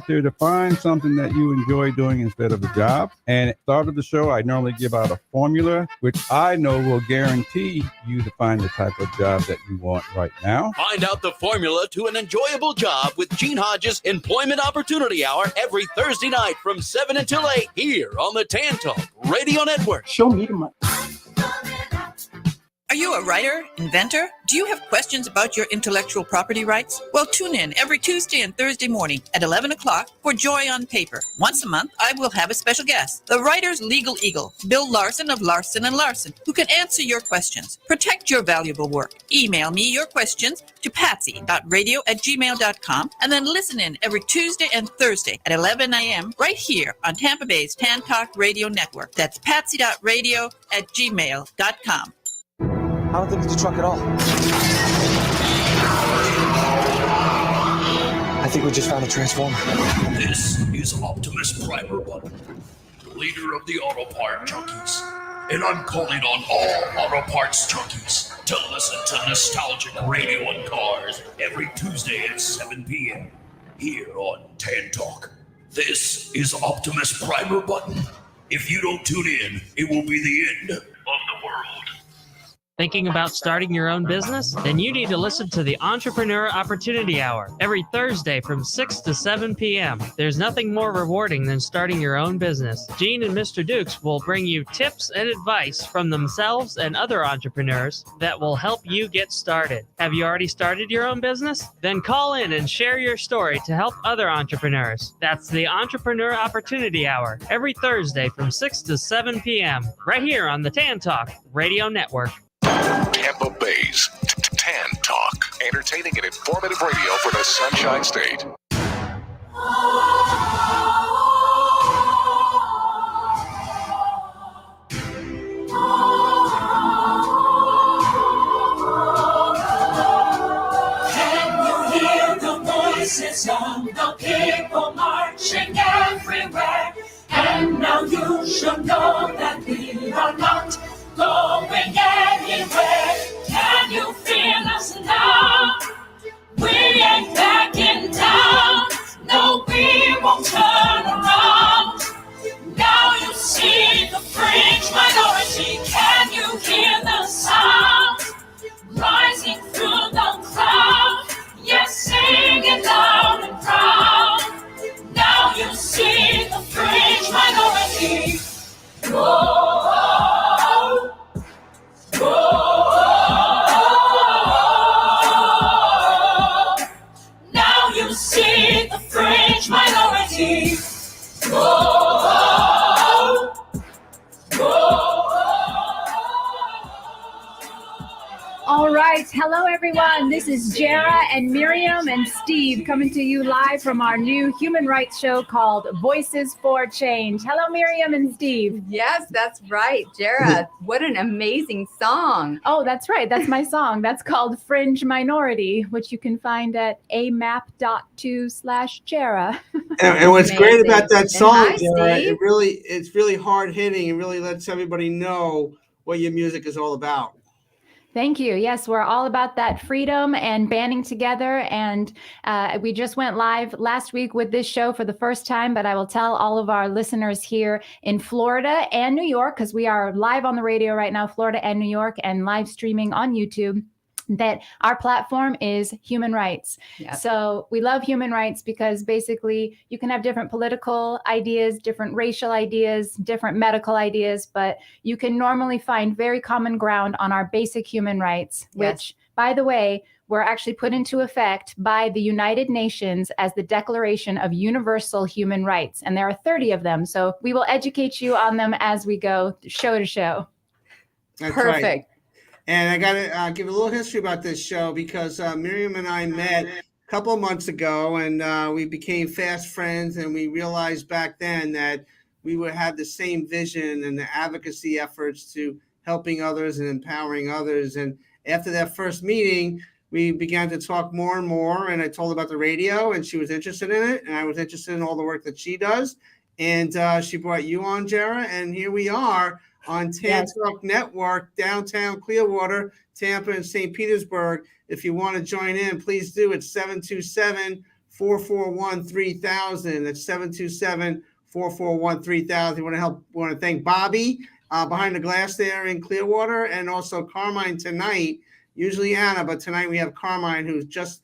there to find something that you enjoy doing instead of a job. And at the start of the show, I normally give out a formula, which I know will guarantee you to find the type of job that you want right now. Find out the formula to an enjoyable job with Gene Hodges' Employment Opportunity Hour every Thursday night from 7 until 8 here on the Tan Talk Radio Network. Show me the money. Are you a writer, inventor? Do you have questions about your intellectual property rights? Well, tune in every Tuesday and Thursday morning at 11 o'clock for Joy on Paper. Once a month, I will have a special guest, the writer's legal eagle, Bill Larson of Larson & Larson, who can answer your questions. Protect your valuable work. Email me your questions to patsy.radio@gmail.com and then listen in every Tuesday and Thursday at 11 a.m. right here on Tampa Bay's Tan Talk Radio Network. That's patsy.radio@gmail.com. I don't think it's a truck at all. I think we just found a transformer. This is Optimus Primer Button, leader of the auto part junkies. And I'm calling on all auto parts junkies to listen to nostalgic radio and cars every Tuesday at 7 p.m. here on Tan Talk. This is Optimus Primer Button. If you don't tune in, it will be the end of the world. Thinking about starting your own business? Then you need to listen to the Entrepreneur Opportunity Hour every Thursday from 6 to 7 p.m. There's nothing more rewarding than starting your own business. Gene and Mr. Dukes will bring you tips and advice from themselves and other entrepreneurs that will help you get started. Have you already started your own business? Then call in and share your story to help other entrepreneurs. That's the Entrepreneur Opportunity Hour every Thursday from 6 to 7 p.m. right here on the Tan Talk Radio Network. Tampa Bay's Tan Talk, entertaining and informative radio for the Sunshine State. Can you hear the voices of the people marching everywhere? And now you should know that we are not going anywhere. Can you feel us now? We ain't backing down. No, we won't turn around. Now you see the fringe minority. Can you hear the sound rising through the crowd? Yes, sing it loud and proud. Now you see the fringe minority. Whoa. Now you see the fringe minority. All right. Hello, everyone. This is Jara and Miriam and Steve coming to you live from our new human rights show called Voices for Change. Hello, Miriam and Steve. Yes, that's right. Jara, what an amazing song. Oh, that's right. That's my song. That's called Fringe Minority, which you can find at amap.to/Jara. And what's great about that song, hi, Jara, Steve. it's really hard hitting and really lets everybody know what your music is all about. Thank you. Yes, we're all about that freedom and banding together. And we just went live last week with this show for the first time, but I will tell all of our listeners here in Florida and New York, because we are live on the radio right now, Florida and New York, and live streaming on YouTube, that our platform is human rights. Yep. So we love human rights because basically you can have different political ideas, different racial ideas, different medical ideas, but you can normally find very common ground on our basic human rights, which, by the way, were actually put into effect by the United Nations as the Declaration of Universal Human Rights. And there are 30 of them. So we will educate you on them as we go show to show. That's Perfect. right. And I got to give a little history about this show because Miriam and I met a couple of months ago, and we became fast friends. And we realized back then that we would have the same vision and the advocacy efforts to helping others and empowering others. And after that first meeting, we began to talk more and more. And I told her about the radio, and she was interested in it. And I was interested in all the work that she does. And she brought you on, Jara. And here we are on Tan Talk Network, downtown Clearwater, Tampa, and St. Petersburg. If you want to join in, please do. It's 727-441-3000. That's 727-441-3000. We want to thank Bobby behind the glass there in Clearwater, and also Carmine tonight. Usually Anna, but tonight we have Carmine, who's just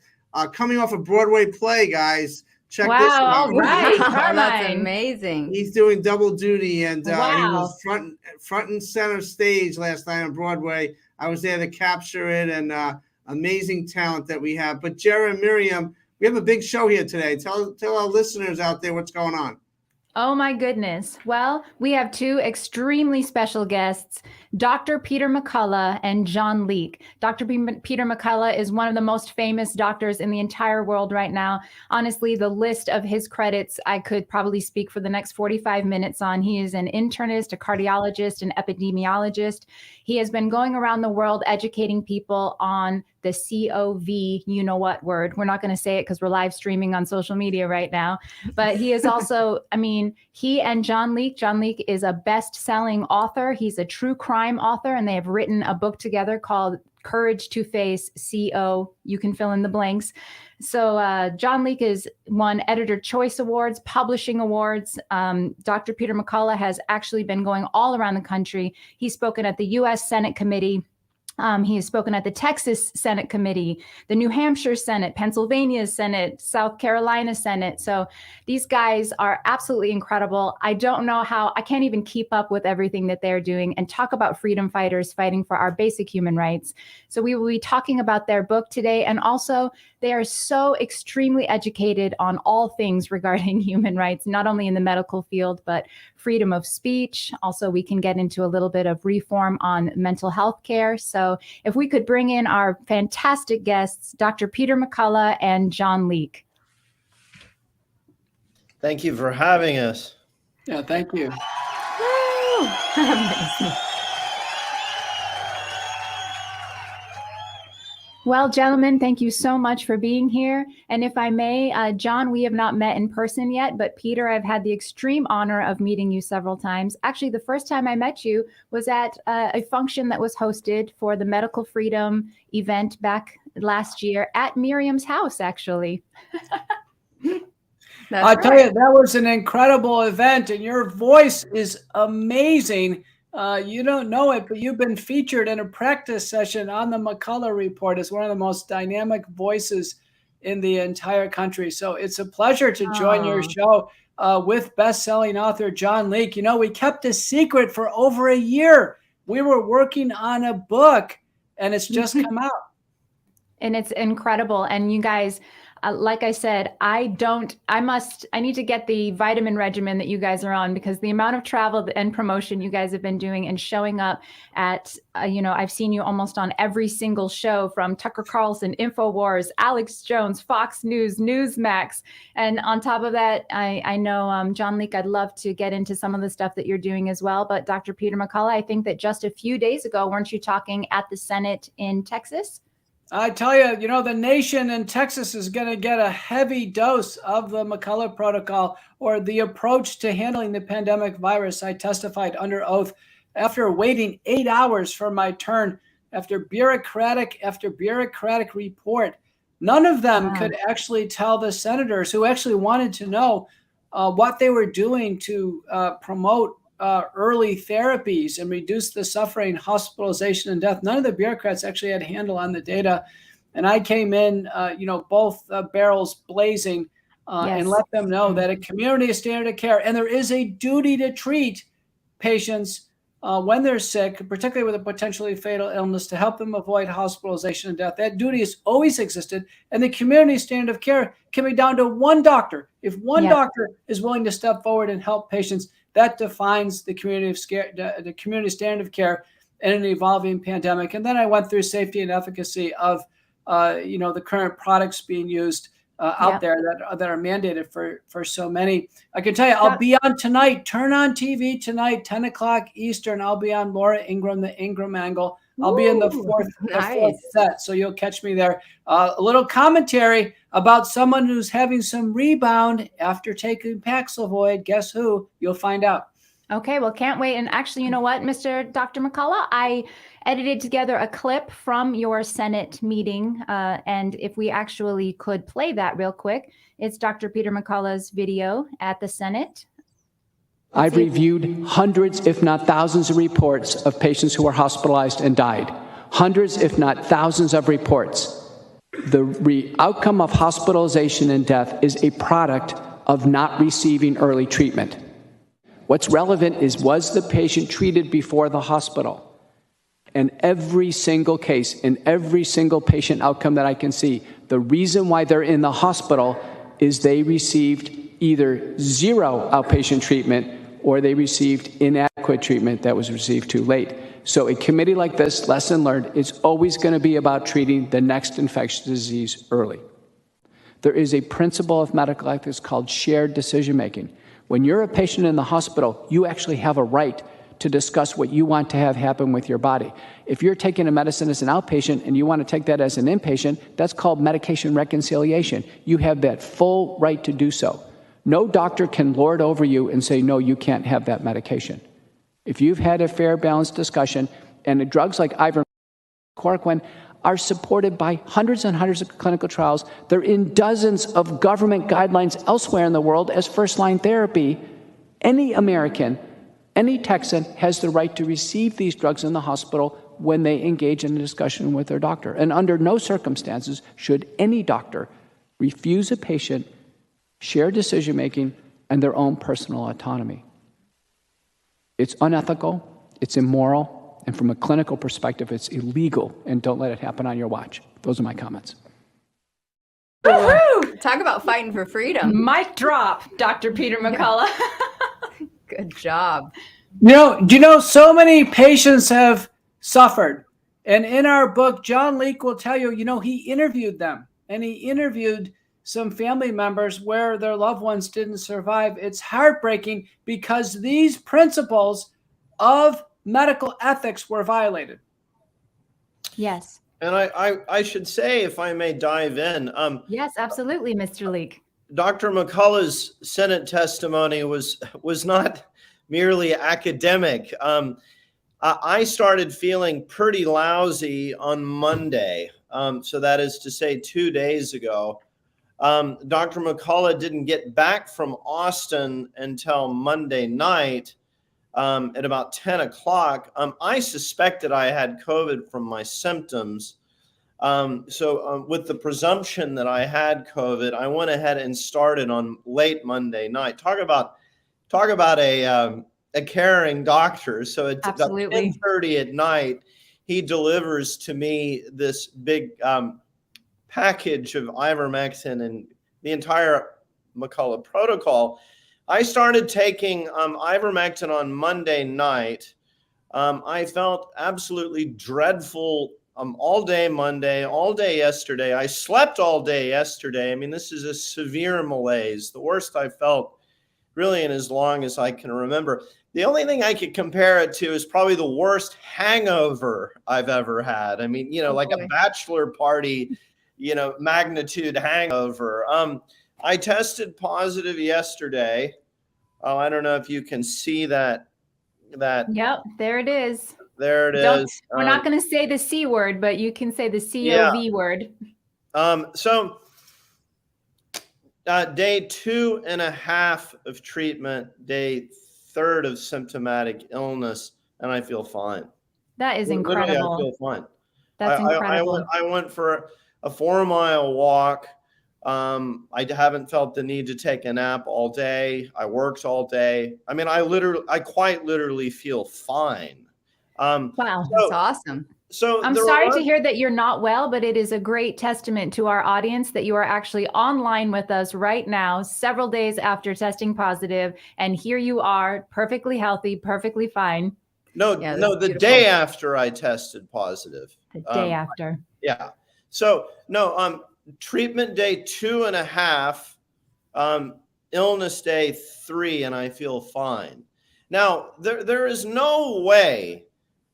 coming off a Broadway play, guys. Check this out. All right, Carmine. That's amazing. He's doing double duty, and he Wow. was front and center stage last night on Broadway. I was there to capture it, and amazing talent that we have. But Jared and Miriam, we have a big show here today. Tell our listeners out there what's going on. Oh my goodness. Well, we have two extremely special guests, Dr. Peter McCullough and John Leake. Dr. Peter McCullough is one of the most famous doctors in the entire world right now. Honestly, the list of his credits, I could probably speak for the next 45 minutes on. He is an internist, a cardiologist, an epidemiologist. He has been going around the world educating people on the COVID, you know what word. We're not going to say it because we're live streaming on social media right now. But he is also, he and John Leake is a best-selling author. He's a true crime author, and they have written a book together called Courage to Face CO. You can fill in the blanks. So John Leake has won Editor Choice Awards, Publishing Awards. Dr. Peter McCullough has actually been going all around the country. He's spoken at the U.S. Senate Committee. He has spoken at the Texas Senate Committee, the New Hampshire Senate, Pennsylvania Senate, South Carolina Senate. So these guys are absolutely incredible. I don't know how, I can't even keep up with everything that they're doing and talk about freedom fighters fighting for our basic human rights. So we will be talking about their book today. And also, they are so extremely educated on all things regarding human rights, not only in the medical field, but freedom of speech. Also, we can get into a little bit of reform on mental health care. So if we could bring in our fantastic guests, Dr. Peter McCullough and John Leake. Thank you for having us. Yeah, thank you. Woo! Amazing. Well, gentlemen, thank you so much for being here. And if I may, John, we have not met in person yet, but Peter, I've had the extreme honor of meeting you several times. Actually, the first time I met you was at a function that was hosted for the Medical Freedom event back last year at Miriam's house, actually. I'll tell you, that was an incredible event, and your voice is amazing. You don't know it, but you've been featured in a practice session on the McCullough Report as one of the most dynamic voices in the entire country. So it's a pleasure to join your show with best-selling author John Leake. You know, we kept a secret for over a year. We were working on a book, and it's just come out. And it's incredible. And you guys, like I said, I need to get the vitamin regimen that you guys are on, because the amount of travel and promotion you guys have been doing and showing up at, I've seen you almost on every single show, from Tucker Carlson, InfoWars, Alex Jones, Fox News, Newsmax. And on top of that, I know, John Leake, I'd love to get into some of the stuff that you're doing as well. But Dr. Peter McCullough, I think that just a few days ago, weren't you talking at the Senate in Texas? I tell you, the nation in Texas is going to get a heavy dose of the McCullough Protocol, or the approach to handling the pandemic virus. I testified under oath after waiting 8 hours for my turn, after bureaucratic report. None of them could actually tell the senators who actually wanted to know what they were doing to promote early therapies and reduce the suffering, hospitalization, and death. None of the bureaucrats actually had a handle on the data. And I came in, both barrels blazing and let them know that a community standard of care, and there is a duty to treat patients when they're sick, particularly with a potentially fatal illness, to help them avoid hospitalization and death. That duty has always existed. And the community standard of care can be down to one doctor. If one doctor is willing to step forward and help patients, that defines the community standard of care in an evolving pandemic. And then I went through safety and efficacy of, the current products being used out there that are mandated for so many. I can tell you, I'll be on tonight. Turn on TV tonight, 10 o'clock Eastern. I'll be on Laura Ingraham, the Ingraham Angle. I'll be in the fourth set, so you'll catch me there. A little commentary about someone who's having some rebound after taking Paxlovid. Guess who? You'll find out. Okay, well, can't wait. And actually, you know what, Dr. McCullough, I edited together a clip from your Senate meeting. And if we actually could play that real quick, it's Dr. Peter McCullough's video at the Senate. I've reviewed hundreds, if not thousands, of reports of patients who were hospitalized and died. Hundreds, if not thousands, of reports. The outcome of hospitalization and death is a product of not receiving early treatment. What's relevant is, was the patient treated before the hospital? And every single case, in every single patient outcome that I can see, the reason why they're in the hospital is they received either zero outpatient treatment or they received inadequate treatment that was received too late. So a committee like this, lesson learned, is always going to be about treating the next infectious disease early. There is a principle of medical ethics called shared decision-making. When you're a patient in the hospital, you actually have a right to discuss what you want to have happen with your body. If you're taking a medicine as an outpatient and you want to take that as an inpatient, that's called medication reconciliation. You have that full right to do so. No doctor can lord over you and say, no, you can't have that medication. If you've had a fair, balanced discussion, and the drugs like ivermectin are supported by hundreds and hundreds of clinical trials, they're in dozens of government guidelines elsewhere in the world as first-line therapy, any American, any Texan has the right to receive these drugs in the hospital when they engage in a discussion with their doctor. And under no circumstances should any doctor refuse a patient shared decision-making and their own personal autonomy. It's unethical, it's immoral, and from a clinical perspective, it's illegal, and don't let it happen on your watch. Those are my comments. Woo-hoo! Talk about fighting for freedom. Mic drop, Dr. Peter McCullough. Good job. Do you know so many patients have suffered? And in our book, John Leake will tell you, he interviewed them, and he interviewed some family members where their loved ones didn't survive. It's heartbreaking because these principles of medical ethics were violated. Yes. And I should say, if I may dive in. Yes, absolutely, Mr. Leake. Dr. McCullough's Senate testimony was not merely academic. I started feeling pretty lousy on Monday. So that is to say 2 days ago. Dr. McCullough didn't get back from Austin until Monday night. At about 10 o'clock, I suspected I had COVID from my symptoms. So with the presumption that I had COVID, I went ahead and started on late Monday night. Talk about a caring doctor. So at about 10:30 at night, he delivers to me this big package of ivermectin and the entire McCullough protocol. I started taking ivermectin on Monday night. I felt absolutely dreadful all day Monday, all day yesterday. I slept all day yesterday. I mean, this is a severe malaise, the worst I felt really in as long as I can remember. The only thing I could compare it to is probably the worst hangover I've ever had. I mean, like a bachelor party, magnitude hangover. I tested positive yesterday. Oh, I don't know if you can see that. Yep, there it is. There it is. We're not going to say the C word, but you can say the COV word. So day 2.5 of treatment, day 3rd of symptomatic illness, and I feel fine. That is incredible. Literally, I feel fine. That's incredible. I went for a 4-mile walk. I haven't felt the need to take a nap all day. I worked all day. I mean, I quite literally feel fine. Wow. That's awesome. So I'm sorry to hear that you're not well, but it is a great testament to our audience that you are actually online with us right now, several days after testing positive. And here you are, perfectly healthy, perfectly fine. No, the day after I tested positive. The day after. Yeah. So treatment day 2.5, illness day 3, and I feel fine. Now, there is no way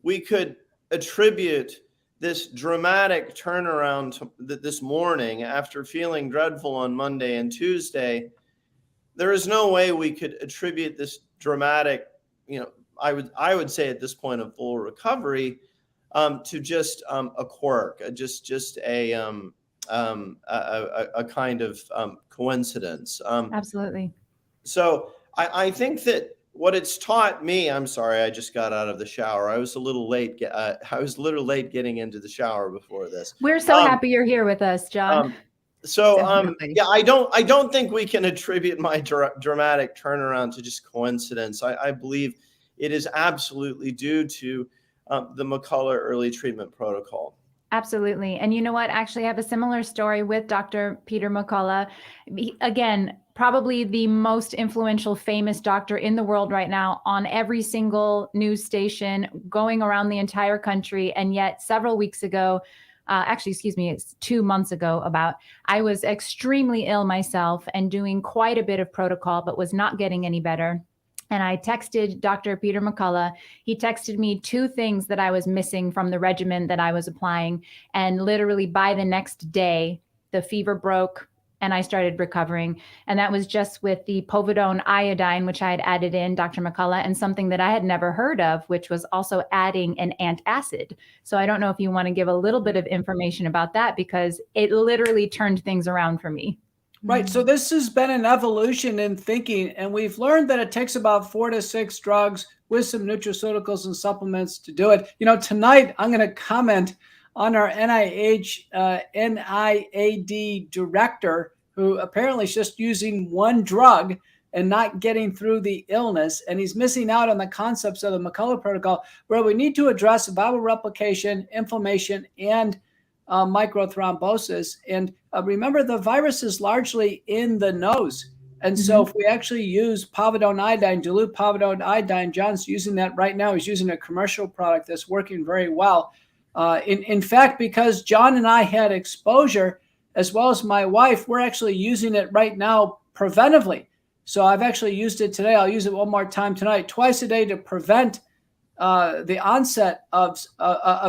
we could attribute this dramatic turnaround this morning after feeling dreadful on Monday and Tuesday. There is no way we could attribute this dramatic I would say at this point of full recovery, to just a quirk, just a kind of coincidence. Absolutely. So I think that what it's taught me, I'm sorry, I just got out of the shower. I was a little late. I was a little late getting into the shower before this. We're so happy you're here with us, John. Yeah, I don't think we can attribute my dramatic turnaround to just coincidence. I believe it is absolutely due to the McCullough early treatment protocol. Absolutely. And you know what? Actually, I have a similar story with Dr. Peter McCullough. Again, probably the most influential, famous doctor in the world right now, on every single news station, going around the entire country. And yet several weeks ago, it's 2 months ago I was extremely ill myself and doing quite a bit of protocol, but was not getting any better. And I texted Dr. Peter McCullough. He texted me 2 things that I was missing from the regimen that I was applying. And literally by the next day, the fever broke and I started recovering. And that was just with the povidone iodine, which I had added in, Dr. McCullough, and something that I had never heard of, which was also adding an antacid. So I don't know if you want to give a little bit of information about that, because it literally turned things around for me. Right. So this has been an evolution in thinking, and we've learned that it takes about 4 to 6 drugs with some nutraceuticals and supplements to do it. Tonight I'm going to comment on our NIH NIAD director, who apparently is just using one drug and not getting through the illness. And he's missing out on the concepts of the McCullough protocol, where we need to address viral replication, inflammation, and microthrombosis. And remember, the virus is largely in the nose. And so if we actually use povidone iodine, dilute povidone iodine, John's using that right now. He's using a commercial product that's working very well. In fact, because John and I had exposure, as well as my wife, we're actually using it right now preventively. So I've actually used it today. I'll use it one more time tonight, twice a day, to prevent the onset of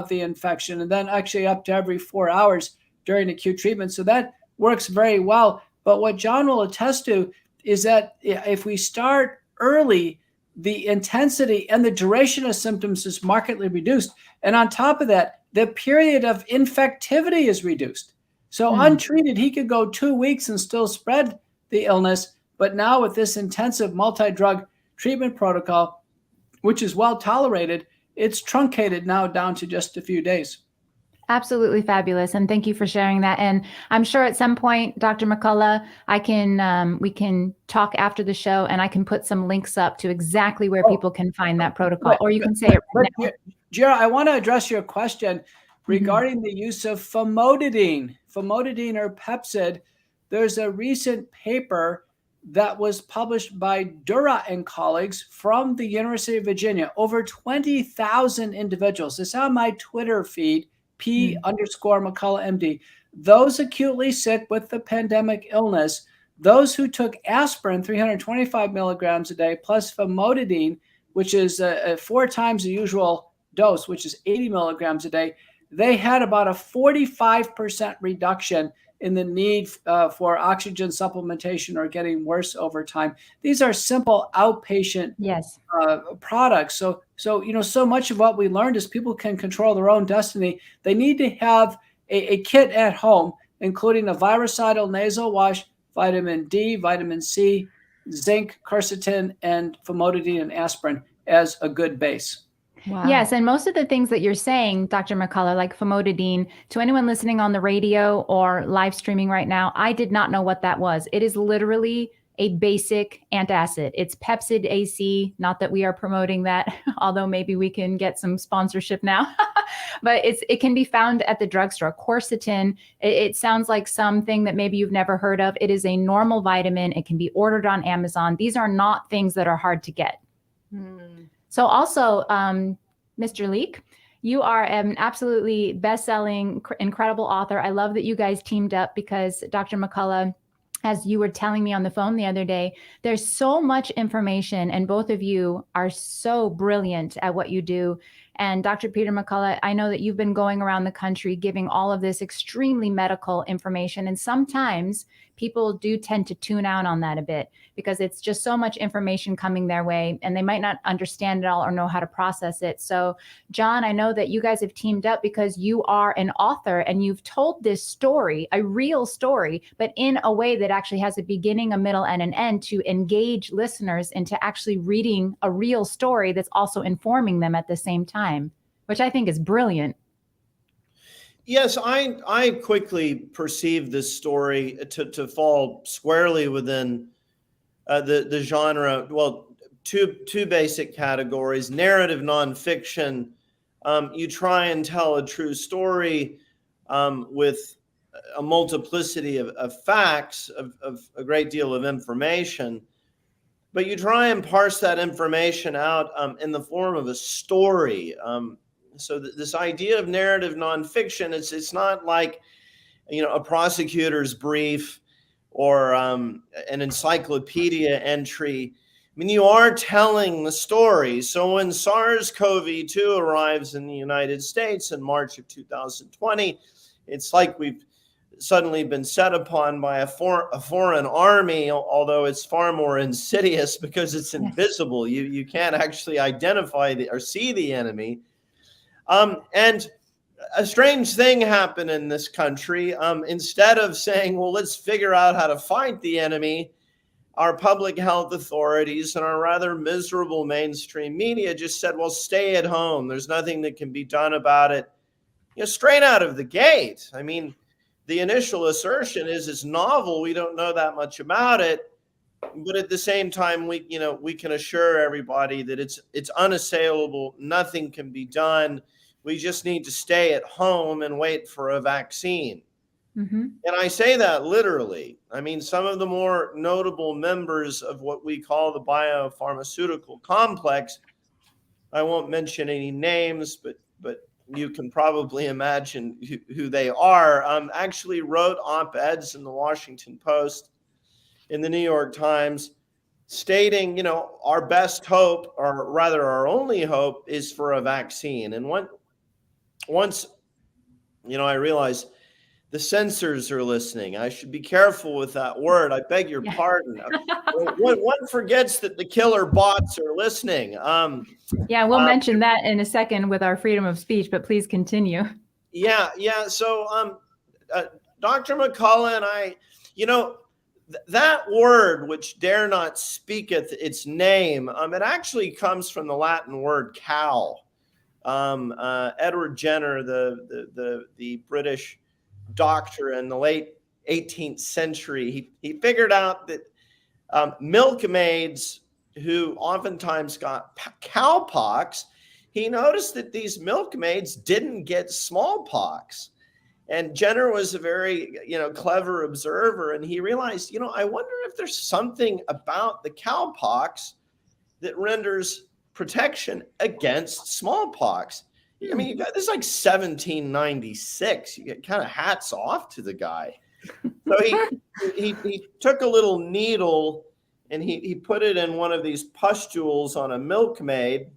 the infection, and then actually up to every 4 hours during acute treatment. So that works very well. But what John will attest to is that if we start early, the intensity and the duration of symptoms is markedly reduced. And on top of that, the period of infectivity is reduced. So untreated, he could go 2 weeks and still spread the illness. But now with this intensive multi-drug treatment protocol, which is well tolerated, it's truncated now down to just a few days. Absolutely fabulous. And thank you for sharing that. And I'm sure at some point, Dr. McCullough, we can talk after the show, and I can put some links up to exactly where people can find that protocol, or you can say it right now. Jara, I want to address your question regarding the use of famotidine or Pepcid. There's a recent paper that was published by Dura and colleagues from the University of Virginia. Over 20,000 individuals. It's on my Twitter feed, P_McCullough MD. Those acutely sick with the pandemic illness, those who took aspirin 325 milligrams a day, plus famotidine, which is 4 times the usual dose, which is 80 milligrams a day, they had about a 45% reduction in the need for oxygen supplementation or getting worse over time. These are simple outpatient products. So so much of what we learned is people can control their own destiny. They need to have a kit at home, including a virucidal nasal wash, vitamin D, vitamin C, zinc, quercetin, and famotidine and aspirin as a good base. Wow. Yes. And most of the things that you're saying, Dr. McCullough, like famotidine, to anyone listening on the radio or live streaming right now, I did not know what that was. It is literally a basic antacid. It's Pepcid AC. Not that we are promoting that, although maybe we can get some sponsorship now. But it can be found at the drugstore. Quercetin, it sounds like something that maybe you've never heard of. It is a normal vitamin. It can be ordered on Amazon. These are not things that are hard to get. So also, Mr. Leek, you are an absolutely best-selling, incredible author. I love that you guys teamed up, because Dr. McCullough, as you were telling me on the phone the other day, there's so much information, and both of you are so brilliant at what you do. And Dr. Peter McCullough, I know that you've been going around the country giving all of this extremely medical information, and sometimes people do tend to tune out on that a bit because it's just so much information coming their way and they might not understand it all or know how to process it. So, John, I know that you guys have teamed up because you are an author and you've told this story, a real story, but in a way that actually has a beginning, a middle, and an end to engage listeners into actually reading a real story that's also informing them at the same time, which I think is brilliant. Yes, I quickly perceived this story to fall squarely within the genre. Well, two basic categories: narrative nonfiction. You try and tell a true story with a multiplicity of facts, of a great deal of information, but you try and parse that information out in the form of a story. So this idea of narrative nonfiction, it's not like, a prosecutor's brief or an encyclopedia entry. I mean, you are telling the story. So when SARS-CoV-2 arrives in the United States in March of 2020, it's like we've suddenly been set upon by a foreign army, although it's far more insidious because it's invisible. You can't actually identify or see the enemy. And a strange thing happened in this country. Instead of saying, well, let's figure out how to fight the enemy, our public health authorities and our rather miserable mainstream media just said, well, stay at home. There's nothing that can be done about it. Straight out of the gate. I mean, the initial assertion is it's novel. We don't know that much about it. But at the same time, we can assure everybody that it's unassailable. Nothing can be done. We just need to stay at home and wait for a vaccine. Mm-hmm. And I say that literally. I mean, some of the more notable members of what we call the biopharmaceutical complex, I won't mention any names, but you can probably imagine who they are, actually wrote op-eds in the Washington Post, in the New York Times, stating, our best hope, or rather our only hope, is for a vaccine. And once, I realized the censors are listening. I should be careful with that word. I beg your pardon. One forgets that the killer bots are listening. We'll mention that in a second with our freedom of speech, but please continue. Yeah. So, Dr. McCullough and I, that word which dare not speaketh its name, it actually comes from the Latin word cow. Edward Jenner, the British doctor in the late 18th century, he figured out that milkmaids who oftentimes got cowpox, he noticed that these milkmaids didn't get smallpox. And Jenner was a very, clever observer, and he realized, I wonder if there's something about the cowpox that renders protection against smallpox. I mean, this is like 1796. You get kind of hats off to the guy. So he took a little needle and he put it in one of these pustules on a milkmaid,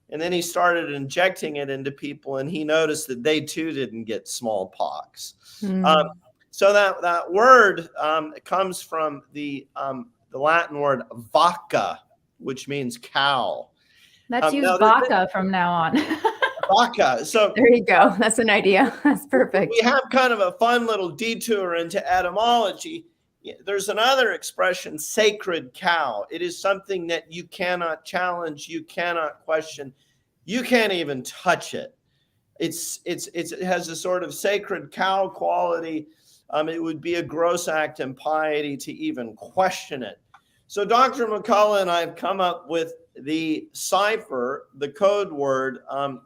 and then he started injecting it into people, and he noticed that they too didn't get smallpox. So that word comes from the Latin word vacca, which means cow. Let's use vodka from now on. Vodka. So there you go. That's an idea. That's perfect. We have kind of a fun little detour into etymology. There's another expression, sacred cow. It is something that you cannot challenge, you cannot question, you can't even touch it. It has a sort of sacred cow quality. It would be a gross act of impiety to even question it. So Dr. McCullough and I have come up with the cipher, the code word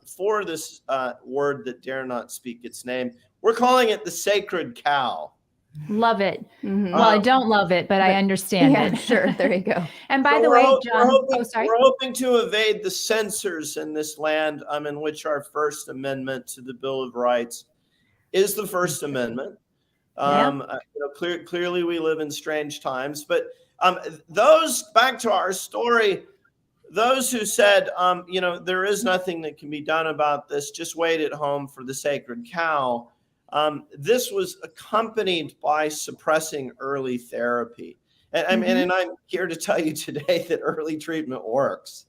for this word that dare not speak its name. We're calling it the sacred cow. Love it. Mm-hmm. Well, I don't love it, but I understand it. Sure. There you go. And by the way, John, we're hoping to evade the censors in this land in which our First Amendment to the Bill of Rights is the First Amendment. Clearly we live in strange times, but back to our story, those who said, there is nothing that can be done about this, just wait at home for the sacred cow. This was accompanied by suppressing early therapy. And I'm here to tell you today that early treatment works.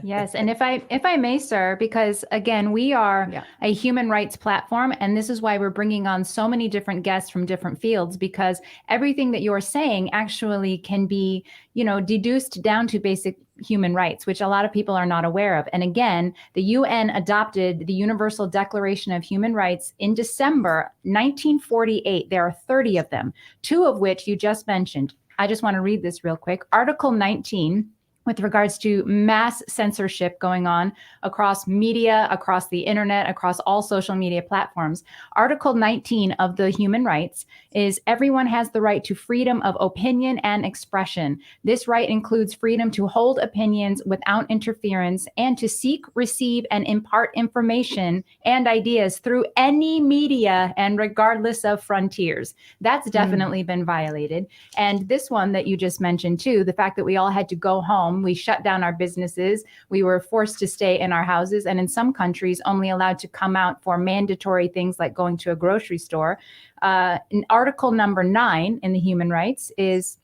Yes, and if I may, sir, because again, we are a human rights platform, and this is why we're bringing on so many different guests from different fields, because everything that you're saying actually can be, deduced down to basic human rights, which a lot of people are not aware of. And again, the UN adopted the Universal Declaration of Human Rights in December 1948. There are 30 of them, 2 of which you just mentioned. I just want to read this real quick. Article 19, with regards to mass censorship going on across media, across the internet, across all social media platforms. Article 19 of the Human Rights is everyone has the right to freedom of opinion and expression. This right includes freedom to hold opinions without interference and to seek, receive, and impart information and ideas through any media and regardless of frontiers. That's definitely been violated. And this one that you just mentioned too, the fact that we all had to go home, we shut down our businesses, we were forced to stay in our houses, and in some countries only allowed to come out for mandatory things like going to a grocery store. In Article number 9 in the Human Rights is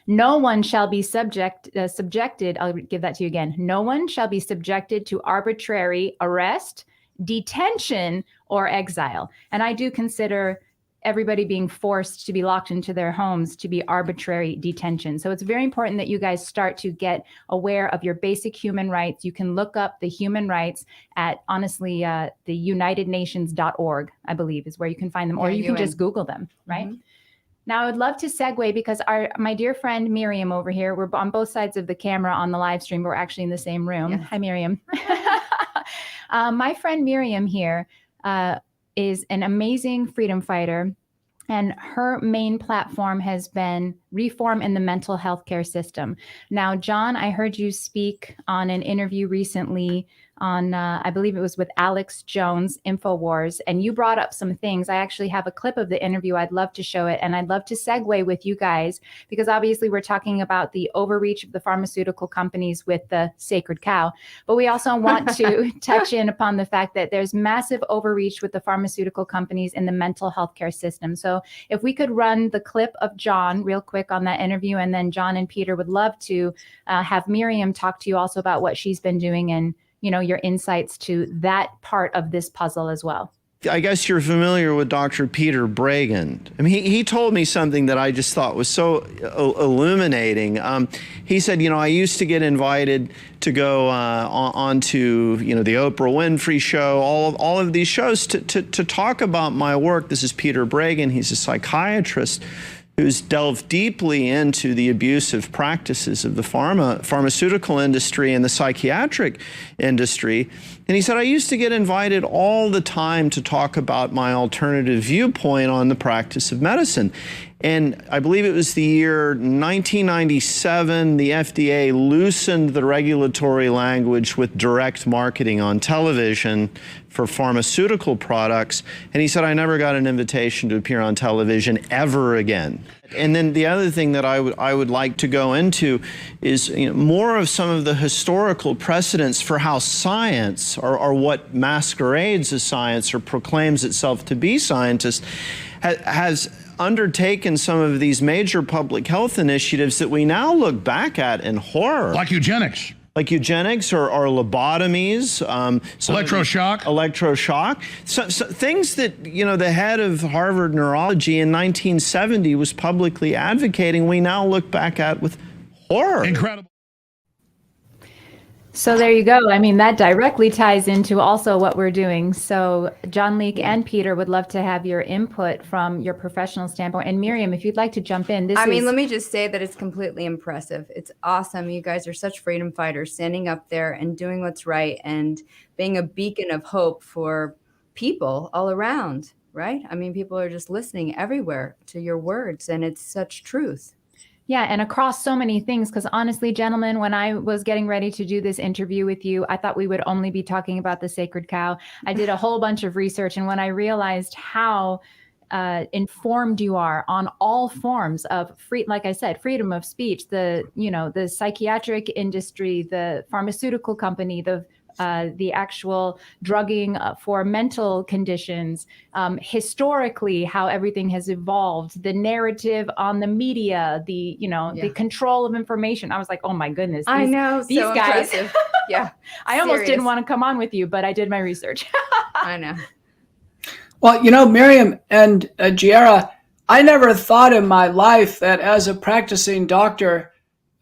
no one shall be subjected, I'll give that to you again. No one shall be subjected to arbitrary arrest, detention, or exile. And I do consider everybody being forced to be locked into their homes to be arbitrary detention. So it's very important that you guys start to get aware of your basic human rights. You can look up the human rights at, honestly, the unitednations.org, I believe, is where you can find them, or you can just Google them, right? Now, I would love to segue because my dear friend Miriam over here, we're on both sides of the camera on the live stream. We're actually in the same room. Hi, Miriam. My friend Miriam here is an amazing freedom fighter, and her main platform has been reform in the mental health care system. Now, John, I heard you speak on an interview recently on, I believe it was with Alex Jones, InfoWars, and you brought up some things. I actually have a clip of the interview. I'd love to show it, and I'd love to segue with you guys, because obviously we're talking about the overreach of the pharmaceutical companies with the sacred cow, but we also want to touch in upon the fact that there's massive overreach with the pharmaceutical companies in the mental health care system. So if we could run the clip of John real quick on that interview, and then John and Peter would love to have Miriam talk to you also about what she's been doing and your insights to that part of this puzzle as well. I guess you're familiar with Dr. Peter Bregan. I mean, he told me something that I just thought was so illuminating. He said, I used to get invited to go on to, the Oprah Winfrey Show, all of these shows to talk about my work. This is Peter Bregan. He's a psychiatrist who's delved deeply into the abusive practices of the pharmaceutical industry and the psychiatric industry. And he said, I used to get invited all the time to talk about my alternative viewpoint on the practice of medicine. And I believe it was the year 1997, the FDA loosened the regulatory language with direct marketing on television for pharmaceutical products. And he said, I never got an invitation to appear on television ever again. And then the other thing that I would like to go into is more of some of the historical precedents for how science, or what masquerades as science or proclaims itself to be scientist, has undertaken some of these major public health initiatives that we now look back at in horror. Like eugenics. Like eugenics or lobotomies. Electroshock. So things that, the head of Harvard Neurology in 1970 was publicly advocating, we now look back at with horror. Incredible. So there you go. I mean, that directly ties into also what we're doing. So John Leake and Peter would love to have your input from your professional standpoint. And Miriam, if you'd like to jump in. Let me just say that it's completely impressive. It's awesome. You guys are such freedom fighters, standing up there and doing what's right and being a beacon of hope for people all around, right? I mean, people are just listening everywhere to your words, and it's such truth. Yeah, and across so many things, because honestly, gentlemen, when I was getting ready to do this interview with you, I thought we would only be talking about the sacred cow. I did a whole bunch of research, and when I realized how informed you are on all forms of like I said, freedom of speech, the psychiatric industry, the pharmaceutical company, the the actual drugging for mental conditions, historically, how everything has evolved, the narrative on the media, the control of information. I was like, oh my goodness. I know, these so guys. impressive. Yeah. I almost Serious. didn't want to come on with you, but I did my research. I know. Well, Miriam and Giera, I never thought in my life that as a practicing doctor,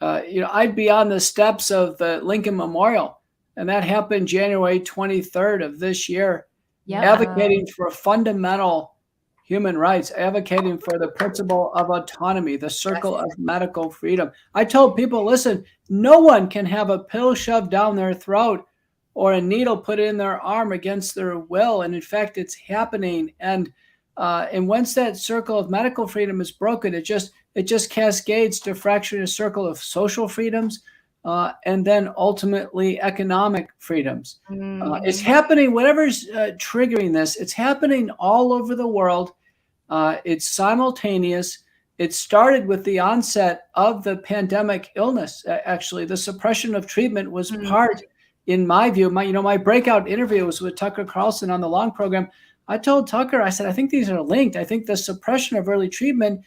I'd be on the steps of the Lincoln Memorial. And that happened January 23rd of this year, advocating for fundamental human rights, advocating for the principle of autonomy, the circle of medical freedom. I told people, listen, no one can have a pill shoved down their throat or a needle put in their arm against their will. And in fact, it's happening. And once that circle of medical freedom is broken, it just cascades to fracturing a circle of social freedoms and then ultimately economic freedoms. It's happening, whatever's triggering this, it's happening all over the world. It's simultaneous. It started with the onset of the pandemic illness. Actually, the suppression of treatment was part, in my view, my breakout interview was with Tucker Carlson on the Long program. I told Tucker, I said, I think these are linked. I think the suppression of early treatment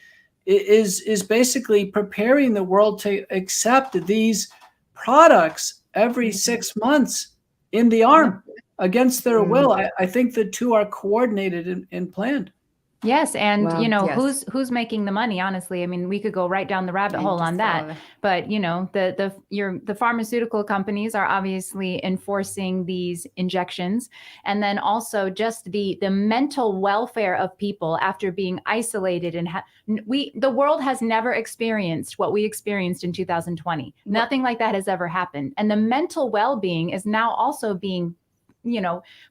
is basically preparing the world to accept these products every 6 months in the arm against their will. I think the two are coordinated and planned. Yes, and yes. who's making the money? Honestly, I mean, we could go right down the rabbit hole on that. But the pharmaceutical companies are obviously enforcing these injections, and then also just the mental welfare of people after being isolated and the world has never experienced what we experienced in 2020. Nothing like that has ever happened, and the mental well-being is now also being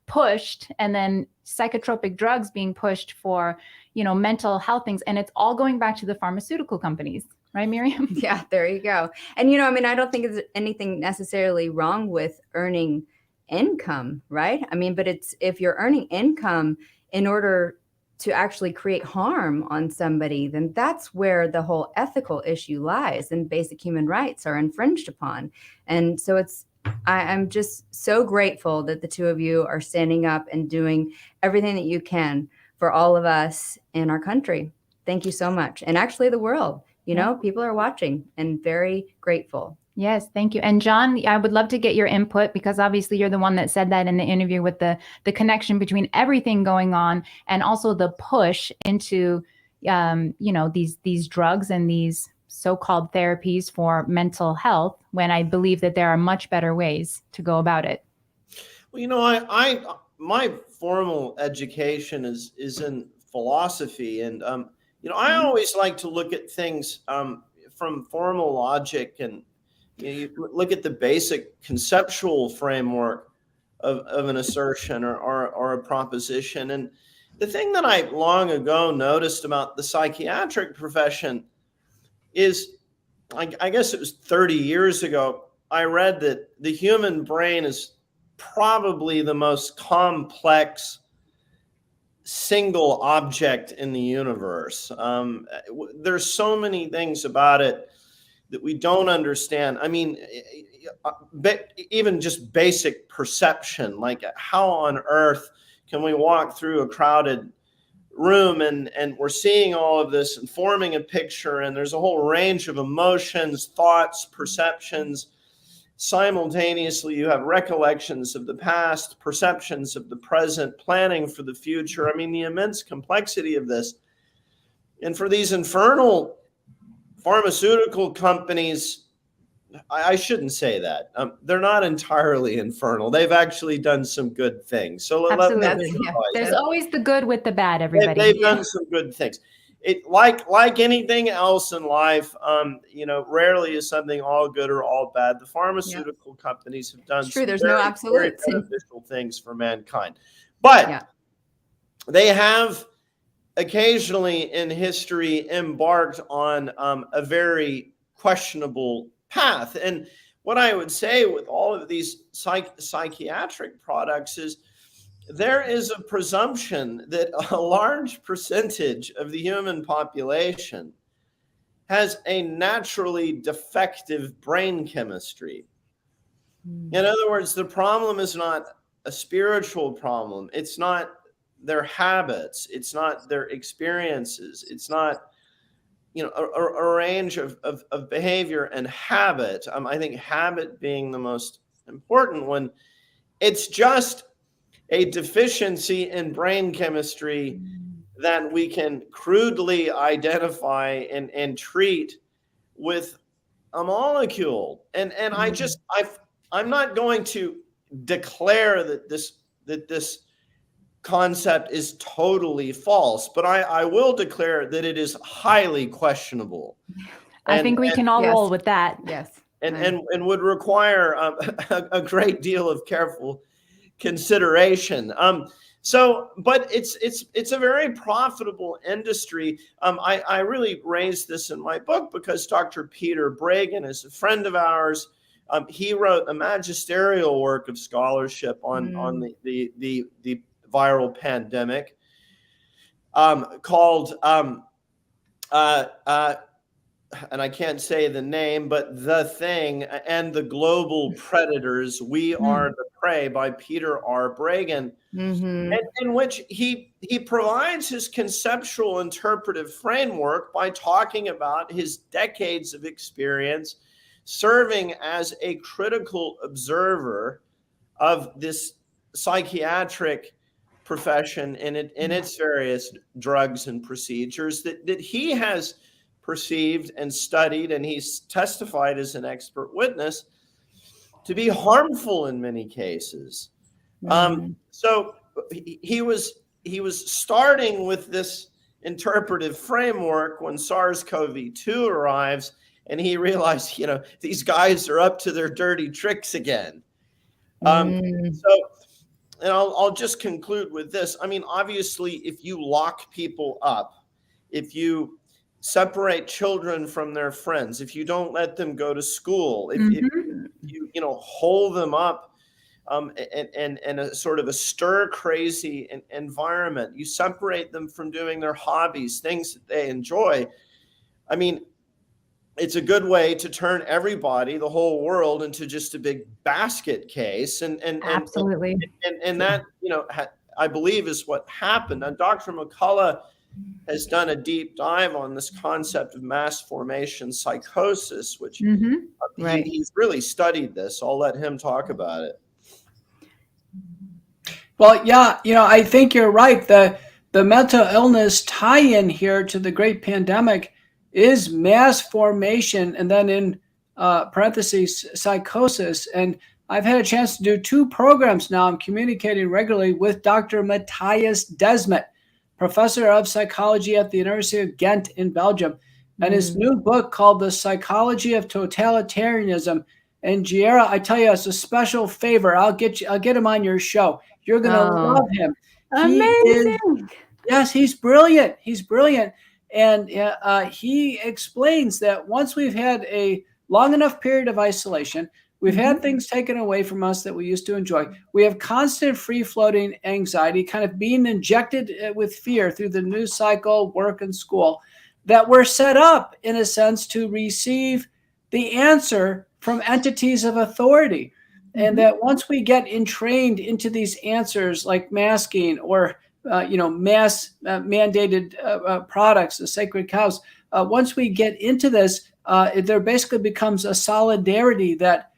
pushed, and then psychotropic drugs being pushed for, mental health things. And it's all going back to the pharmaceutical companies, right, Miriam? Yeah, there you go. And, I don't think there's anything necessarily wrong with earning income, right? I mean, but if you're earning income in order to actually create harm on somebody, then that's where the whole ethical issue lies, and basic human rights are infringed upon. And so I'm just so grateful that the two of you are standing up and doing everything that you can for all of us in our country. Thank you so much. And actually the world, people are watching and very grateful. Yes, thank you. And John, I would love to get your input, because obviously you're the one that said that in the interview, with the connection between everything going on and also the push into, these drugs and these so-called therapies for mental health, when I believe that there are much better ways to go about it. Well, my formal education is in philosophy, and I always like to look at things from formal logic, and you look at the basic conceptual framework of an assertion or a proposition. And the thing that I long ago noticed about the psychiatric profession is, I guess it was 30 years ago, I read that the human brain is probably the most complex single object in the universe. There's so many things about it that we don't understand. I mean, even just basic perception, like how on earth can we walk through a crowded room and we're seeing all of this and forming a picture, and there's a whole range of emotions, thoughts, perceptions. Simultaneously, you have recollections of the past, perceptions of the present, planning for the future. I mean, the immense complexity of this. And for these infernal pharmaceutical companies, I shouldn't say that. They're not entirely infernal. They've actually done some good things. So There's always the good with the bad, everybody. They've done some good things. It like anything else in life, rarely is something all good or all bad. The pharmaceutical companies have done some There's very, no absolutes. very beneficial things for mankind. But they have occasionally in history embarked on a very questionable path. And what I would say with all of these psychiatric products is there is a presumption that a large percentage of the human population has a naturally defective brain chemistry. In other words, the problem is not a spiritual problem. It's not their habits. It's not their experiences. It's not, a range of behavior and habit. I think habit being the most important one. It's just a deficiency in brain chemistry that we can crudely identify and treat with a molecule. And I'm not going to declare that this concept is totally false, but I will declare that it is highly questionable. I think we can all roll with that. Yes. And would require a great deal of careful consideration. But it's a very profitable industry. I really raised this in my book because Dr. Peter Breggin is a friend of ours. He wrote a magisterial work of scholarship on the viral pandemic called and I can't say the name, but The Thing and the Global Predators, We Are the Prey by Peter R. Breggin, in which he provides his conceptual interpretive framework by talking about his decades of experience serving as a critical observer of this psychiatric profession in its various drugs and procedures that he has perceived and studied, and he's testified as an expert witness to be harmful in many cases. So he was starting with this interpretive framework when SARS-CoV-2 arrives, and he realized, these guys are up to their dirty tricks again. And I'll just conclude with this. Obviously, if you lock people up, if you separate children from their friends, if you don't let them go to school, if you hold them up in a sort of a stir crazy environment, you separate them from doing their hobbies, things that they enjoy. It's a good way to turn everybody, the whole world, into just a big basket case. Absolutely. And that, I believe is what happened. And Dr. McCullough has done a deep dive on this concept of mass formation psychosis, which he's really studied this. I'll let him talk about it. Well, yeah, I think you're right. The mental illness tie-in here to the great pandemic is mass formation, and then in parentheses, psychosis. And I've had a chance to do 2 programs now. I'm communicating regularly with Dr. Matthias Desmet, professor of psychology at the University of Ghent in Belgium, and his new book called The Psychology of Totalitarianism. And Giera, I tell you, it's a special favor. I'll get him on your show. You're going to love him. Amazing. Yes, he's brilliant. He's brilliant. And he explains that once we've had a long enough period of isolation, we've had things taken away from us that we used to enjoy. We have constant free-floating anxiety, kind of being injected with fear through the news cycle, work, and school, that we're set up, in a sense, to receive the answer from entities of authority. And that once we get entrained into these answers like masking or mass mandated products, the sacred cows, once we get into this, there basically becomes a solidarity that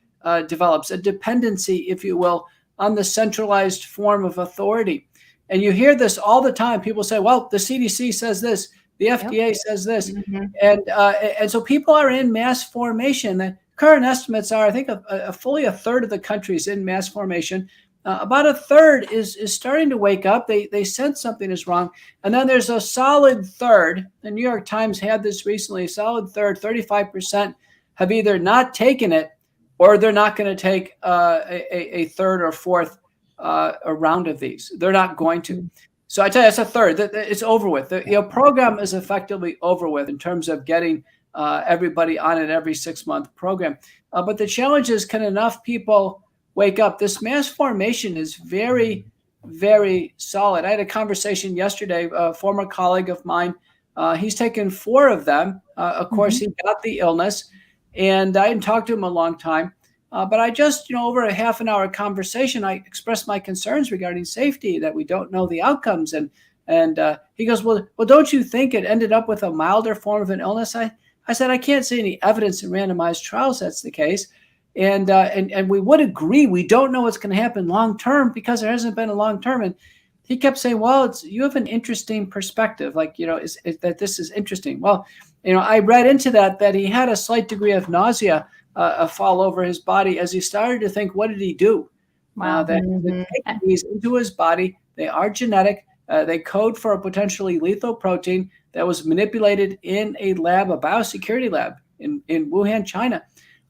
develops, a dependency, if you will, on the centralized form of authority. And you hear this all the time. People say, well, the CDC says this, the FDA says this. And so people are in mass formation. The current estimates are, I think, fully a third of the country is in mass formation. About a third is starting to wake up. They sense something is wrong. And then there's a solid third. The New York Times had this recently. A solid third, 35%, have either not taken it or they're not going to take a third or fourth a round of these. They're not going to. So I tell you, it's a third. It's over with. The program is effectively over with in terms of getting everybody on an every 6-month program. But the challenge is, can enough people wake up? This mass formation is very, very solid. I had a conversation yesterday, a former colleague of mine. He's taken 4 of them. Of course, he got the illness, and I hadn't talked to him a long time. But I just, over a half an hour conversation, I expressed my concerns regarding safety, that we don't know the outcomes. And he goes, well, don't you think it ended up with a milder form of an illness? I said, I can't see any evidence in randomized trials that's the case. And we would agree, we don't know what's going to happen long term because there hasn't been a long term. And he kept saying, well, you have an interesting perspective, like, is that this is interesting. Well, I read into that he had a slight degree of nausea fall over his body as he started to think, what did he do? Wow. That take these into his body. They are genetic. They code for a potentially lethal protein that was manipulated in a lab, a biosecurity lab in Wuhan, China.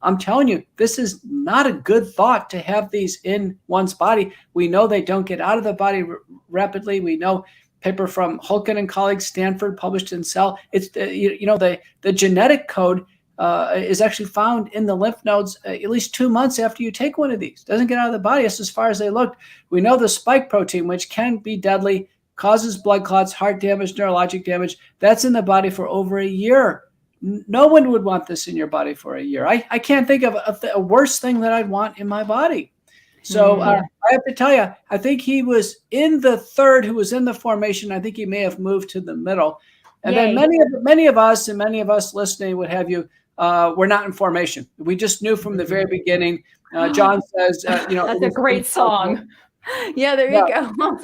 I'm telling you, this is not a good thought to have these in one's body. We know they don't get out of the body rapidly. We know paper from Hulkin and colleagues, Stanford, published in Cell. It's the genetic code is actually found in the lymph nodes at least 2 months after you take one of these. Doesn't get out of the body. That's as far as they looked. We know the spike protein, which can be deadly, causes blood clots, heart damage, neurologic damage. That's in the body for over a year. No one would want this in your body for a year. I can't think of a worse thing that I'd want in my body. So I have to tell you, I think he was in the third who was in the formation. I think he may have moved to the middle. And then many of us listening would have you, we're not in formation. We just knew from the very beginning. John says, that's a great song. Yeah, there you go.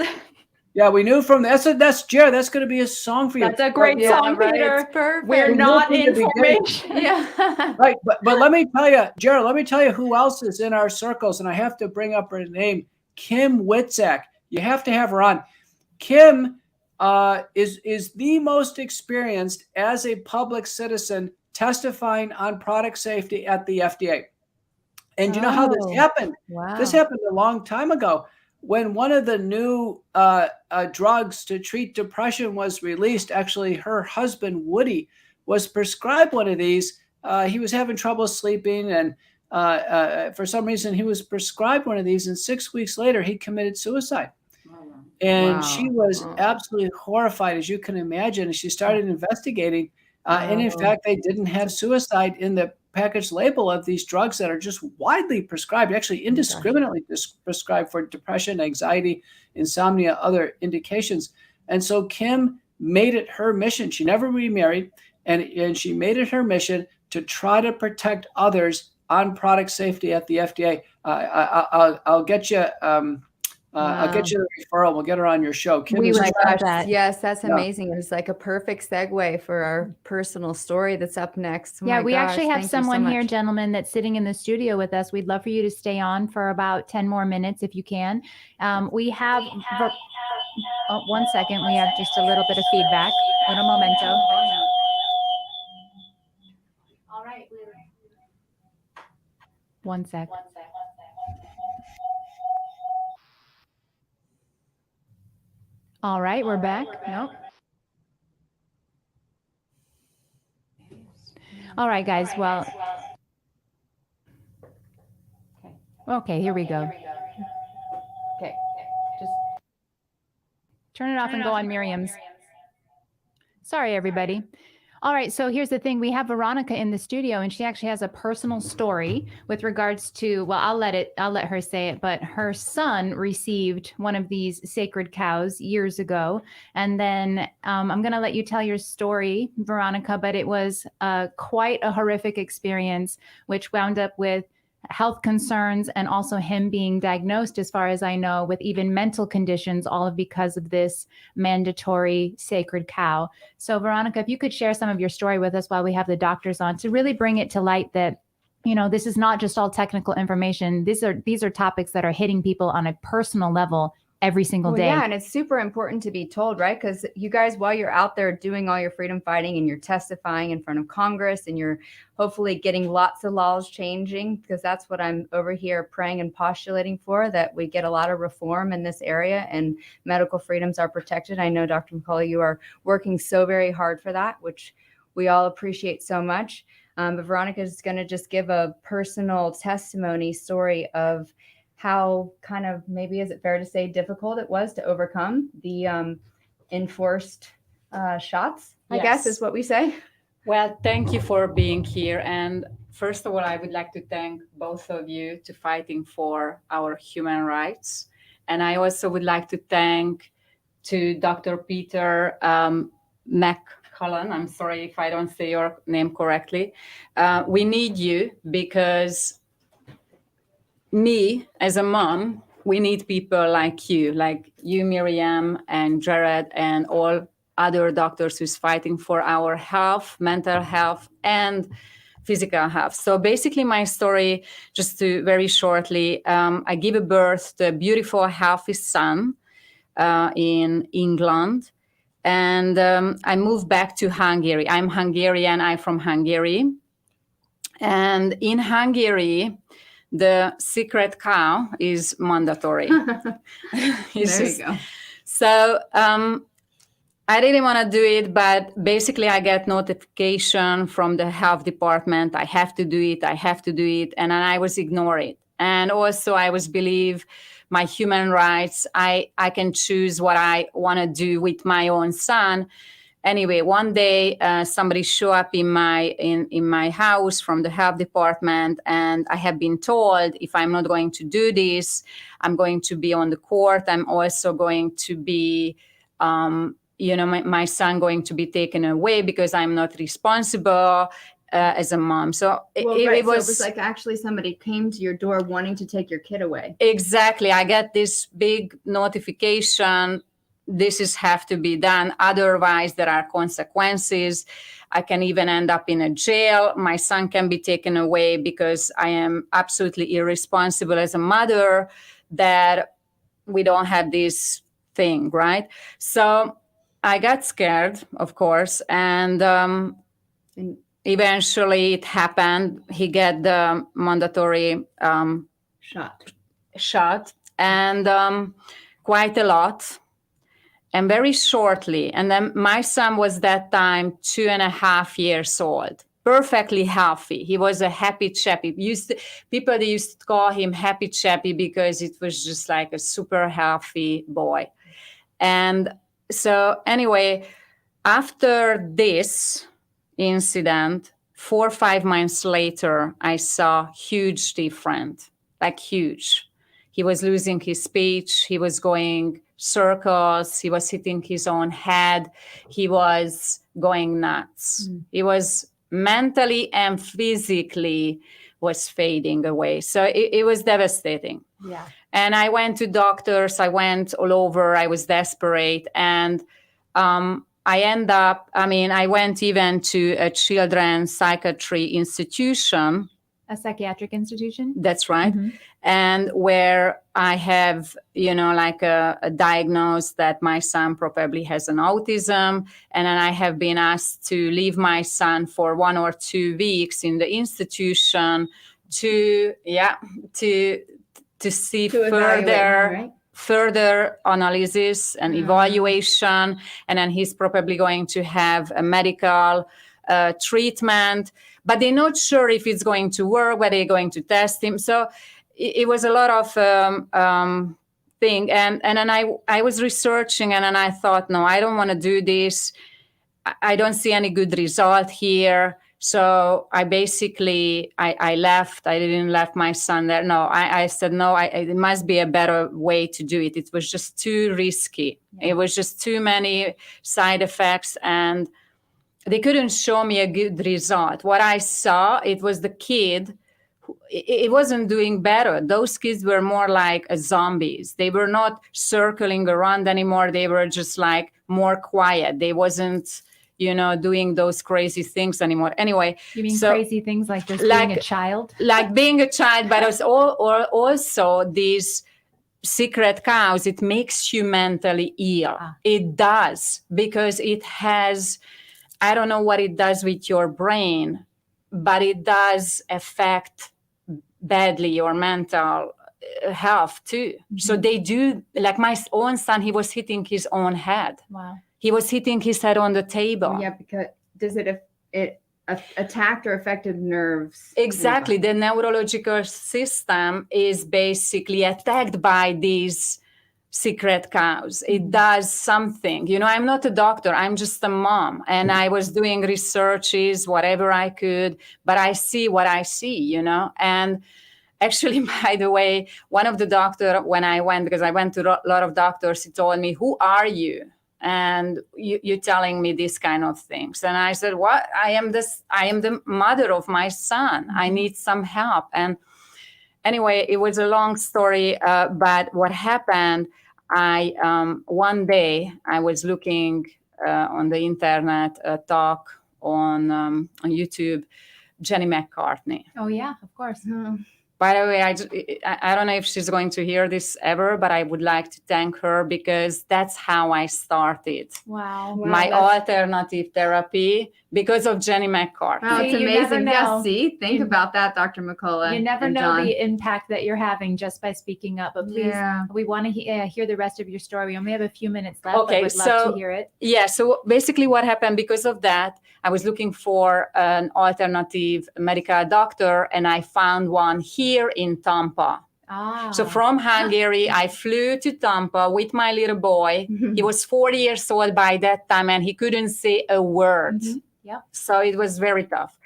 Yeah, we knew from that's Jared. That's going to be a song for you. That's a great song, right? Peter. It's perfect. We're not in formation. Yeah. Right, but let me tell you, Jared. Let me tell you who else is in our circles, and I have to bring up her name, Kim Witzak. You have to have her on. Kim is the most experienced as a public citizen testifying on product safety at the FDA. And you know how this happened? Wow. This happened a long time ago. When one of the new drugs to treat depression was released, actually her husband, Woody, was prescribed one of these. He was having trouble sleeping, and for some reason he was prescribed one of these, and 6 weeks later he committed suicide. And she was absolutely horrified, as you can imagine. She started investigating, and in fact, they didn't have suicide in the package label of these drugs that are just widely prescribed, actually indiscriminately prescribed for depression, anxiety, insomnia, other indications. And so Kim made it her mission. She never remarried, and she made it her mission to try to protect others on product safety at the FDA. I'll get you. I'll get you the referral. We'll get her on your show. Kim, We would love that. Yes, that's amazing. It's like a perfect segue for our personal story that's up next. Yeah, we actually have someone here, gentlemen, that's sitting in the studio with us. We'd love for you to stay on for about 10 more minutes if you can. We have, 1 second, we have just a little bit of feedback. Little momento. All right. 1 sec. All right, we're back. Nope. All right, guys. Well, okay, here we go. Okay, just turn it off and go on Miriam's. Sorry, everybody. All right, so here's the thing. We have Veronica in the studio, and she actually has a personal story with regards to, well, I'll let her say it, but her son received one of these sacred cows years ago. And then I'm going to let you tell your story, Veronica, but it was quite a horrific experience, which wound up with health concerns and also him being diagnosed, as far as I know, with even mental conditions, all because of this mandatory sacred cow. So Veronica, if you could share some of your story with us while we have the doctors on, to really bring it to light that, this is not just all technical information. These are topics that are hitting people on a personal level every single day. Yeah, and it's super important to be told, right? Because you guys, while you're out there doing all your freedom fighting and you're testifying in front of Congress and you're hopefully getting lots of laws changing, because that's what I'm over here praying and postulating for, that we get a lot of reform in this area and medical freedoms are protected. I know, Dr. McCullough, you are working so very hard for that, which we all appreciate so much. But Veronica is going to just give a personal testimony story of how kind of, maybe is it fair to say, difficult it was to overcome the enforced shots, I guess is what we say. Well, thank you for being here. And first of all, I would like to thank both of you to fighting for our human rights. And I also would like to thank to Dr. Peter McCullen. I'm sorry if I don't say your name correctly. We need you because me, as a mom, we need people like you, Miriam and Jared and all other doctors who's fighting for our health, mental health, and physical health. So basically my story, just to very shortly, I give birth to a beautiful, healthy son in England. And I moved back to Hungary. I'm Hungarian, I'm from Hungary. And in Hungary, the secret cow is mandatory. There you go. So I didn't want to do it, but basically I get notification from the health department. I have to do it. I have to do it. And I was ignored. And also I was believe my human rights. I can choose what I want to do with my own son. Anyway, one day somebody show up in my house from the health department, and I have been told if I'm not going to do this, I'm going to be on the court. I'm also going to be, my son going to be taken away because I'm not responsible as a mom. So it was like actually somebody came to your door wanting to take your kid away. Exactly. I get this big notification. This is have to be done. Otherwise, there are consequences. I can even end up in a jail. My son can be taken away because I am absolutely irresponsible as a mother that we don't have this thing, right? So I got scared, of course, and eventually it happened. He got the mandatory shot, and quite a lot. And very shortly, and then my son was that time 2.5 years old, perfectly healthy. He was a happy chappy. People they used to call him Happy Chappy because it was just like a super healthy boy. And so anyway, after this incident, 4 or 5 months later, I saw huge difference, like huge. He was losing his speech. He was going circles. He was hitting his own head. He was going nuts. He was mentally and physically was fading away. So it was devastating. Yeah. And I went to doctors. I went all over. I was desperate. And I went even to a children's psychiatry institution. A psychiatric institution? That's right. Mm-hmm. And where I have, a diagnosis that my son probably has an autism. And then I have been asked to leave my son for 1 or 2 weeks in the institution to see further analysis and evaluation. And then he's probably going to have a medical treatment, but they're not sure if it's going to work, whether they're going to test him. So it was a lot of thing. And then I was researching, and then I thought, no, I don't want to do this. I don't see any good result here. So I basically, I left. I didn't left my son there. No, I said, no, it must be a better way to do it. It was just too risky. Yeah. It was just too many side effects, and they couldn't show me a good result. What I saw, it was the kid. It wasn't doing better. Those kids were more like zombies. They were not circling around anymore. They were just like more quiet. They wasn't, doing those crazy things anymore. Anyway. You mean crazy things like just being a child? Like being a child, but also these secret cows, it makes you mentally ill. It does, because it has, I don't know what it does with your brain, but it does affect badly your mental health too. Mm-hmm. So they do, like my own son, he was hitting his own head. Wow. He was hitting his head on the table. Yeah, because does it attacked or affected nerves? Exactly. The neurological system is basically attacked by these secret cause. It does something. You know, I'm not a doctor. I'm just a mom. And I was doing researches, whatever I could, but I see what I see, you know. And actually, by the way, one of the doctor, when I went, because I went to a lot of doctors, he told me, who are you? And you're telling me these kind of things. And I said, what? I am the mother of my son. I need some help. And anyway, it was a long story, but what happened, one day I was looking on the internet, a talk on YouTube, Jenny McCartney. Oh, yeah, of course. By the way, I don't know if she's going to hear this ever, but I would like to thank her because that's how I started. Wow. My alternative therapy because of Jenny McCartney. Wow, it's amazing. Yeah, see, think about that, Dr. McCullough. You never and know John. the impact that you're having just by speaking up. But please, we want to hear the rest of your story. We only have a few minutes left, Okay, but we'd love to hear it. Yeah, so basically what happened because of that, I was looking for an alternative medical doctor and I found one here in Tampa. So from Hungary, I flew to Tampa with my little boy. He was 4 years old by that time and he couldn't say a word. Yep. So it was very tough.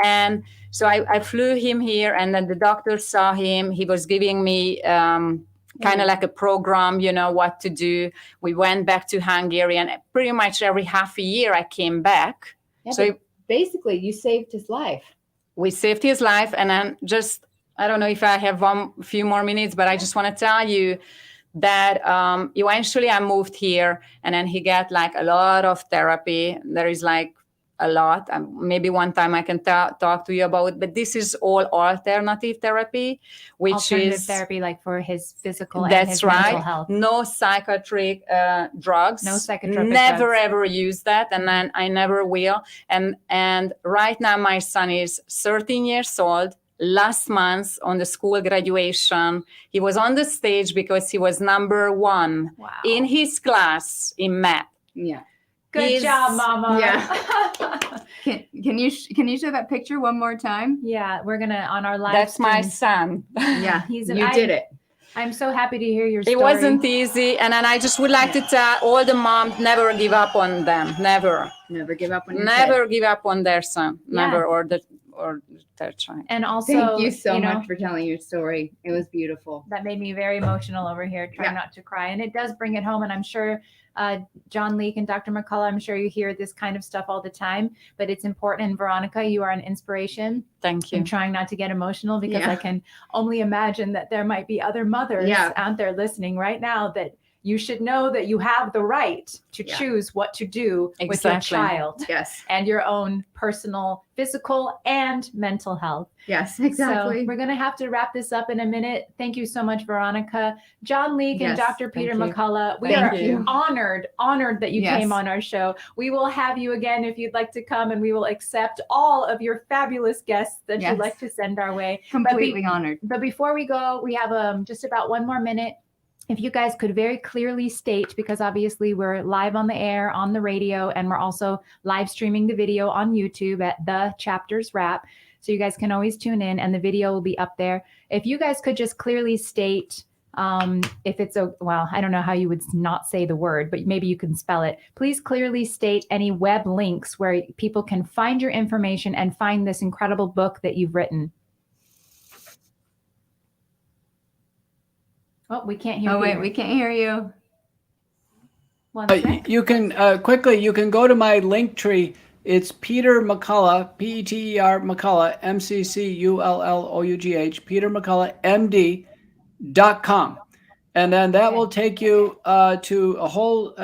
And so I flew him here and then the doctor saw him. He was giving me kind of like a program, you know, what to do. We went back to Hungary and pretty much every half a year I came back. Yeah, so basically you saved his life. We saved his life. And then I don't know if I have a few more minutes, but I just want to tell you that eventually I moved here and then he got like a lot of therapy. There is like a lot. Maybe one time I can talk to you about, but this is all alternative therapy, which Alternative is therapy, like for his physical and his mental health. No psychiatric drugs. No psychotropic Never drugs. ever use that, and then I never will. And right now my son is 13 years old. Last month on the school graduation, he was on the stage because he was number 1 in his class in math. Yeah. Good job, Mama. Yeah. Can you show that picture one more time? Yeah, we're gonna on our live. That's my stream. son. Yeah, You did it. I'm so happy to hear your story. It wasn't easy, and then I just would like to tell all the moms, never give up on them. Never give up on your never give up on their son. Yeah. Never or their child. And also, Thank you so know, much for telling your story. It was beautiful. That made me very emotional over here, trying not to cry. And it does bring it home. And I'm sure John Leake and Dr. McCullough, I'm sure you hear this kind of stuff all the time, but it's important. And Veronica, you are an inspiration. Thank you. I'm trying not to get emotional because I can only imagine that there might be other mothers out there listening right now that you should know that you have the right to choose what to do with your child. Yes. And your own personal, physical, and mental health. Yes, exactly. So we're going to have to wrap this up in a minute. Thank you so much, Veronica. John Leake and Dr. Peter McCullough, we are honored that you came on our show. We will have you again if you'd like to come, and we will accept all of your fabulous guests that you'd like to send our way. Completely honored. But before we go, we have just about one more minute. If you guys could very clearly state, because obviously we're live on the air, on the radio, and we're also live streaming the video on YouTube at The Chapters Wrap. So you guys can always tune in and the video will be up there. If you guys could just clearly state, if it's I don't know how you would not say the word, but maybe you can spell it. Please clearly state any web links where people can find your information and find this incredible book that you've written. Oh, we can't hear you. Oh, wait, we can't hear you. You can you can go to my link tree. It's Peter McCullough, Peter McCullough, MCCULLOUGH, Peter McCullough, MD.com. And then that will take you to a whole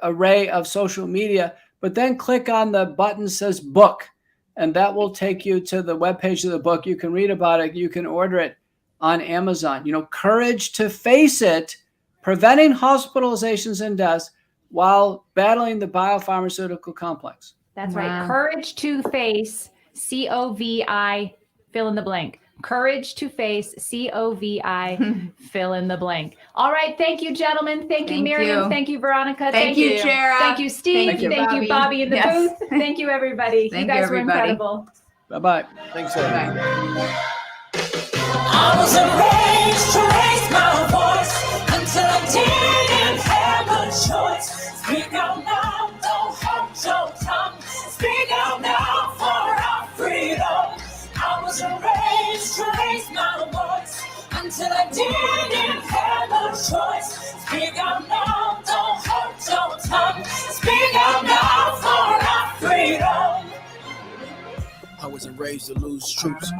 array of social media. But then click on the button that says book, and that will take you to the webpage of the book. You can read about it. You can order it on Amazon. You know, Courage to Face It, Preventing Hospitalizations and Deaths While Battling the Biopharmaceutical Complex. That's right. Courage to Face, COVID, fill in the blank. Courage to Face, COVID, fill in the blank. All right. Thank you, gentlemen. Thank you, Miriam. Thank you, Veronica. Thank you, Chera. Thank you, Steve. Thank you, Bobby in the booth. Thank you, everybody. Thank you guys you, were everybody. incredible. Bye-bye. Thanks, everybody. I was raised to raise my voice until I didn't have a choice. Speak out now, don't hold your tongue. Speak out now for our freedom. I was raised to raise my voice until I didn't have a choice. Speak out now, don't hold your tongue. Speak out now for our freedom. I wasn't raised to lose troops.